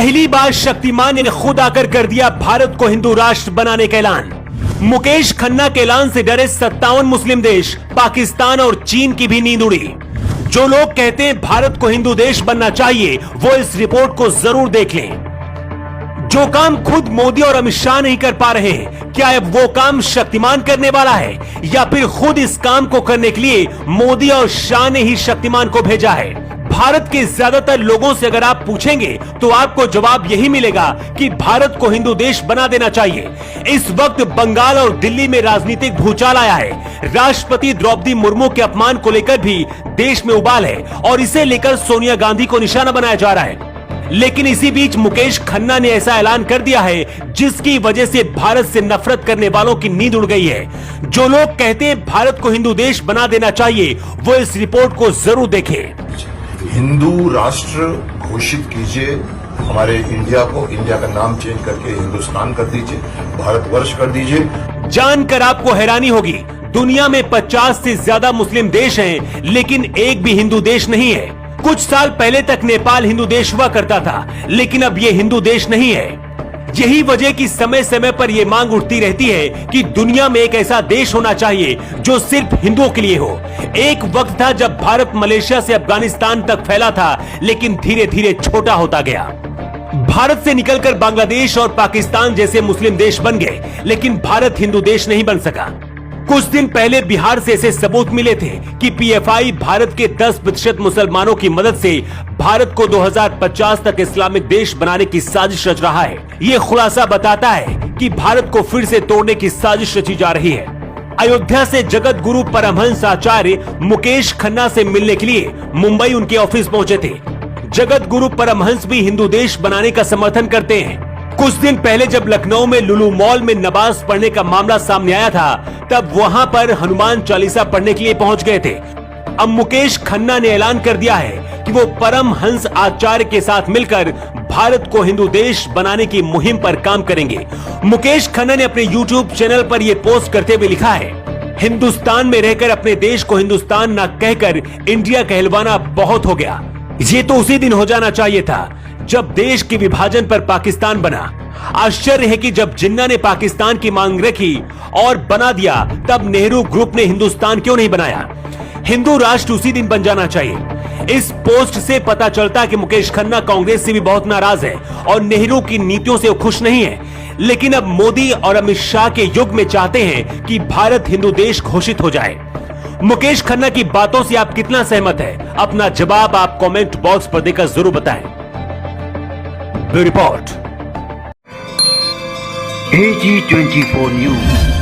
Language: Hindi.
पहली बार शक्तिमान ने खुद आकर कर दिया भारत को हिंदू राष्ट्र बनाने का ऐलान। मुकेश खन्ना के ऐलान से डरे 57 मुस्लिम देश, पाकिस्तान और चीन की भी नींद उड़ी। जो लोग कहते हैं भारत को हिंदू देश बनना चाहिए, वो इस रिपोर्ट को जरूर देख लें। जो काम खुद मोदी और अमित शाह नहीं कर पा रहे हैं, क्या अब वो काम शक्तिमान करने वाला है, या फिर खुद इस काम को करने के लिए मोदी और शाह ने ही शक्तिमान को भेजा है? भारत के ज्यादातर लोगों से अगर आप पूछेंगे तो आपको जवाब यही मिलेगा कि भारत को हिंदू देश बना देना चाहिए। इस वक्त बंगाल और दिल्ली में राजनीतिक भूचाल आया है। राष्ट्रपति द्रौपदी मुर्मू के अपमान को लेकर भी देश में उबाल है और इसे लेकर सोनिया गांधी को निशाना बनाया जा रहा है। लेकिन इसी बीच मुकेश खन्ना ने ऐसा ऐलान कर दिया है जिसकी वजह से भारत से नफरत करने वालों की नींद उड़ गई है। जो लोग कहते हैं भारत को हिंदू देश बना देना चाहिए, वो इस रिपोर्ट को जरूर देखें। हिंदू राष्ट्र घोषित कीजिए, हमारे इंडिया को, इंडिया का नाम चेंज करके हिंदुस्तान कर दीजिए, भारतवर्ष कर दीजिए। जानकर आपको हैरानी होगी, दुनिया में 50 से ज्यादा मुस्लिम देश हैं, लेकिन एक भी हिंदू देश नहीं है। कुछ साल पहले तक नेपाल हिंदू देश हुआ करता था, लेकिन अब ये हिंदू देश नहीं है। यही वजह की समय समय पर यह मांग उठती रहती है कि दुनिया में एक ऐसा देश होना चाहिए जो सिर्फ हिंदुओं के लिए हो। एक वक्त था जब भारत मलेशिया से अफगानिस्तान तक फैला था, लेकिन धीरे धीरे छोटा होता गया। भारत से निकलकर बांग्लादेश और पाकिस्तान जैसे मुस्लिम देश बन गए, लेकिन भारत हिंदू देश नहीं बन सका। कुछ दिन पहले बिहार से ऐसे सबूत मिले थे कि पीएफआई भारत के 10% मुसलमानों की मदद से भारत को 2050 तक इस्लामिक देश बनाने की साजिश रच रहा है। ये खुलासा बताता है कि भारत को फिर से तोड़ने की साजिश रची जा रही है। अयोध्या से जगत गुरु परमहंस आचार्य मुकेश खन्ना से मिलने के लिए मुंबई उनके ऑफिस पहुंचे थे। जगत गुरु परमहंस भी हिंदू देश बनाने का समर्थन करते हैं। कुछ दिन पहले जब लखनऊ में लुलु मॉल में नमाज पढ़ने का मामला सामने आया था, तब वहां पर हनुमान चालीसा पढ़ने के लिए पहुंच गए थे। अब मुकेश खन्ना ने ऐलान कर दिया है कि वो परमहंस आचार्य के साथ मिलकर भारत को हिंदू देश बनाने की मुहिम पर काम करेंगे। मुकेश खन्ना ने अपने YouTube चैनल पर यह पोस्ट करते हुए लिखा है, हिंदुस्तान में रहकर अपने देश को हिंदुस्तान न कहकर इंडिया कहलवाना बहुत हो गया। ये तो उसी दिन हो जाना चाहिए था जब देश के विभाजन पर पाकिस्तान बना। आश्चर्य है कि जब जिन्ना ने पाकिस्तान की मांग रखी और बना दिया, तब नेहरू ग्रुप ने हिंदुस्तान क्यों नहीं बनाया? हिंदू राष्ट्र उसी दिन बन जाना चाहिए। इस पोस्ट से पता चलता है कि मुकेश खन्ना कांग्रेस से भी बहुत नाराज है और नेहरू की नीतियों से खुश नहीं है। लेकिन अब मोदी और अमित शाह के युग में चाहते हैं कि भारत हिंदू देश घोषित हो जाए। मुकेश खन्ना की बातों से आप कितना सहमत है? अपना जवाब आप कमेंट बॉक्स पर देकर जरूर बताएं। Report AG24 news.